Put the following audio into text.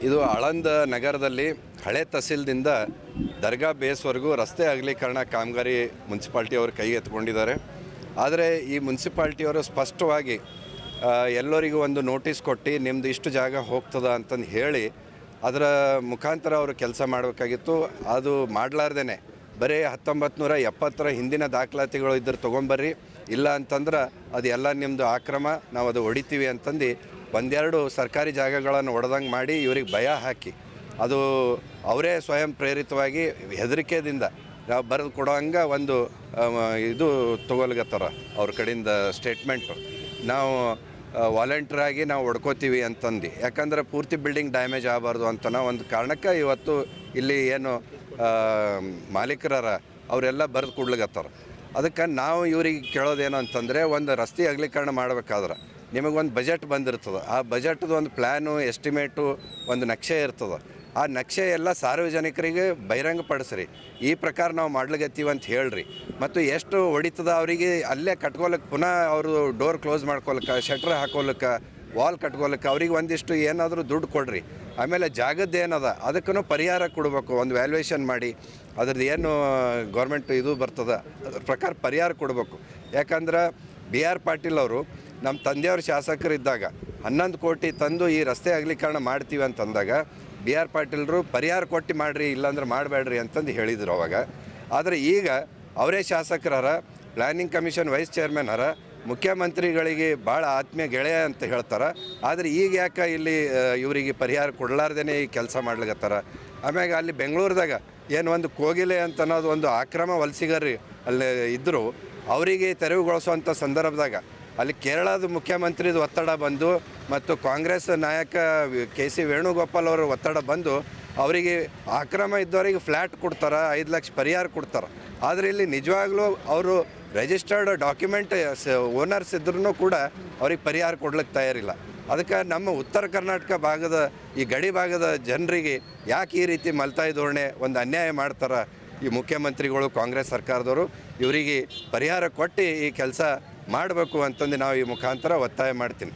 ಇದು ಆಳಂದ ನಗರದಲ್ಲಿ ಹಳೆ ತಹಸೀಲ್ದಿಂದ ದರ್ಗಾ ಬೇಸ್ವರೆಗೂ ರಸ್ತೆ ಅಗಲೀಕರಣ ಕಾಮಗಾರಿ ಮುನ್ಸಿಪಾಲ್ಟಿಯವರು ಕೈ ಎತ್ಕೊಂಡಿದ್ದಾರೆ. ಆದರೆ ಈ ಮುನ್ಸಿಪಾಲ್ಟಿಯವರು ಸ್ಪಷ್ಟವಾಗಿ ಎಲ್ಲರಿಗೂ ಒಂದು ನೋಟಿಸ್ ಕೊಟ್ಟು ನಿಮ್ಮದು ಇಷ್ಟು ಜಾಗ ಹೋಗ್ತದ ಅಂತಂದು ಹೇಳಿ ಅದರ ಮುಖಾಂತರ ಅವರು ಕೆಲಸ ಮಾಡಬೇಕಾಗಿತ್ತು. ಅದು ಮಾಡಲಾರ್ದೇ ಬರೀ 1970 ಹಿಂದಿನ ದಾಖಲಾತಿಗಳು ಇದ್ದರೆ ತೊಗೊಂಬರ್ರಿ, ಇಲ್ಲ ಅಂತಂದ್ರೆ ಅದು ಎಲ್ಲ ನಿಮ್ಮದು ಆಕ್ರಮ, ನಾವು ಅದು ಹೊಡಿತೀವಿ ಅಂತಂದು ಒಂದೆರಡು ಸರ್ಕಾರಿ ಜಾಗಗಳನ್ನು ಒಡೆದಂಗೆ ಮಾಡಿ ಇವ್ರಿಗೆ ಭಯ ಹಾಕಿ ಅದು ಅವರೇ ಸ್ವಯಂ ಪ್ರೇರಿತವಾಗಿ ಹೆದರಿಕೆದಿಂದ ನಾವು ಬರೆದು ಕೊಡೋಂಗೆ ಒಂದು ಇದು ತೊಗೊಲ್ಗತ್ತಾರ ಅವ್ರ ಕಡೆಯಿಂದ ಸ್ಟೇಟ್ಮೆಂಟು. ನಾವು ವಾಲಂಟ್ರಾಗಿ ನಾವು ಹೊಡ್ಕೋತೀವಿ ಅಂತಂದು, ಯಾಕಂದ್ರೆ ಪೂರ್ತಿ ಬಿಲ್ಡಿಂಗ್ ಡ್ಯಾಮೇಜ್ ಆಗಬಾರ್ದು ಅಂತ ಒಂದು ಕಾರಣಕ್ಕೆ ಇವತ್ತು ಇಲ್ಲಿ ಏನು ಮಾಲೀಕರ ಅವರೆಲ್ಲ ಬರೆದು ಕೊಡ್ಲಿಗತ್ತಾರ. ಅದಕ್ಕೆ ನಾವು ಇವ್ರಿಗೆ ಕೇಳೋದೇನು ಅಂತಂದರೆ, ಒಂದು ರಸ್ತೆ ಅಗಲೀಕರಣ ಮಾಡಬೇಕಾದ್ರೆ ನಿಮಗೊಂದು ಬಜೆಟ್ ಬಂದಿರ್ತದೆ. ಆ ಬಜೆಟ್ದು ಒಂದು ಪ್ಲ್ಯಾನು, ಎಸ್ಟಿಮೇಟು, ಒಂದು ನಕ್ಷೆ ಇರ್ತದೆ. ಆ ನಕ್ಷೆ ಎಲ್ಲ ಸಾರ್ವಜನಿಕರಿಗೆ ಬಹಿರಂಗಪಡಿಸ್ರಿ, ಈ ಪ್ರಕಾರ ನಾವು ಮಾಡ್ಲಿಗತ್ತೀವಿ ಅಂತ ಹೇಳ್ರಿ. ಮತ್ತು ಎಷ್ಟು ಹೊಡಿತದ ಅವರಿಗೆ ಅಲ್ಲೇ ಕಟ್ಕೊಳಕ್ಕೆ, ಪುನಃ ಅವರು ಡೋರ್ ಕ್ಲೋಸ್ ಮಾಡ್ಕೊಳಕ್ಕೆ, ಶಟ್ರ್ ಹಾಕೋಲಿಕ್ಕೆ, ವಾಲ್ ಕಟ್ಕೊಳಕ್ಕೆ ಅವ್ರಿಗೆ ಒಂದಿಷ್ಟು ಏನಾದರೂ ದುಡ್ಡು ಕೊಡ್ರಿ. ಆಮೇಲೆ ಜಾಗದ್ದು ಏನದ ಅದಕ್ಕೂ ಪರಿಹಾರ ಕೊಡಬೇಕು. ಒಂದು ವ್ಯಾಲ್ಯೂಯೇಷನ್ ಮಾಡಿ ಅದ್ರದ್ದು ಏನು ಗೌರ್ಮೆಂಟ್ ಇದು ಬರ್ತದೆ ಅದ್ರ ಪ್ರಕಾರ ಪರಿಹಾರ ಕೊಡಬೇಕು. ಯಾಕಂದ್ರೆ BR ಪಾಟೀಲ್ ಅವರು ನಮ್ಮ ತಂದೆಯವ್ರ ಶಾಸಕರಿದ್ದಾಗ 11 ಕೋಟಿ ತಂದು ಈ ರಸ್ತೆ ಅಗಲೀಕರಣ ಮಾಡ್ತೀವಿ ಅಂತಂದಾಗ BR ಪಾಟೀಲ್ರು ಪರಿಹಾರ ಕೊಟ್ಟು ಮಾಡಿರಿ, ಇಲ್ಲಾಂದ್ರೆ ಮಾಡಬೇಡ್ರಿ ಅಂತಂದು ಹೇಳಿದರು ಅವಾಗ. ಆದರೆ ಈಗ ಅವರೇ ಶಾಸಕರ, ಪ್ಲ್ಯಾನಿಂಗ್ ಕಮಿಷನ್ ವೈಸ್ ಚೇರ್ಮನ್ ಹರ, ಮುಖ್ಯಮಂತ್ರಿಗಳಿಗೆ ಭಾಳ ಆತ್ಮೀಯ ಗೆಳೆಯ ಅಂತ ಹೇಳ್ತಾರೆ. ಆದರೆ ಈಗ ಯಾಕೆ ಇಲ್ಲಿ ಇವರಿಗೆ ಪರಿಹಾರ ಕೊಡಲಾರ್ದೇ ಈ ಕೆಲಸ ಮಾಡ್ಲಿಕತ್ತಾರ. ಆಮ್ಯಾಗ ಅಲ್ಲಿ ಬೆಂಗಳೂರದಾಗ ಏನು ಒಂದು ಕೋಗಿಲೆ ಅಂತ ಅನ್ನೋದು ಒಂದು ಆಕ್ರಮ ವಲಸಿಗರು ಅಲ್ಲಿ ಇದ್ದರು, ಅವರಿಗೆ ತೆರವುಗೊಳಿಸುವಂಥ ಸಂದರ್ಭದಾಗ ಅಲ್ಲಿ ಕೇರಳದ ಮುಖ್ಯಮಂತ್ರಿದು ಒತ್ತಡ ಬಂದು ಮತ್ತು ಕಾಂಗ್ರೆಸ್ ನಾಯಕ KC ವೇಣುಗೋಪಾಲ್ ಅವರ ಒತ್ತಡ ಬಂದು ಅವರಿಗೆ ಆಕ್ರಮ ಇದ್ದವರಿಗೆ ಫ್ಲ್ಯಾಟ್ ಕೊಡ್ತಾರೆ, 5 ಲಕ್ಷ ಪರಿಹಾರ ಕೊಡ್ತಾರೆ. ಆದರೆ ಇಲ್ಲಿ ನಿಜವಾಗ್ಲೂ ಅವರು ರಿಜಿಸ್ಟರ್ಡ್ ಡಾಕ್ಯುಮೆಂಟ್ ಓನರ್ಸ್ ಇದ್ರೂ ಕೂಡ ಅವ್ರಿಗೆ ಪರಿಹಾರ ಕೊಡ್ಲಿಕ್ಕೆ ತಯಾರಿಲ್ಲ. ಅದಕ್ಕೆ ನಮ್ಮ ಉತ್ತರ ಕರ್ನಾಟಕ ಭಾಗದ ಈ ಗಡಿ ಭಾಗದ ಜನರಿಗೆ ಯಾಕೆ ಈ ರೀತಿ ಮಲ್ತಾಯಿ ಧೋರಣೆ ಒಂದು ಅನ್ಯಾಯ ಮಾಡ್ತಾರೆ ಈ ಮುಖ್ಯಮಂತ್ರಿಗಳು, ಕಾಂಗ್ರೆಸ್ ಸರ್ಕಾರದವರು. ಇವರಿಗೆ ಪರಿಹಾರ ಕೊಟ್ಟು ಈ ಕೆಲಸ ಮಾಡಬೇಕು ಅಂತಂದು ನಾವು ಈ ಮುಖಾಂತರ ಒತ್ತಾಯ ಮಾಡ್ತೀನಿ.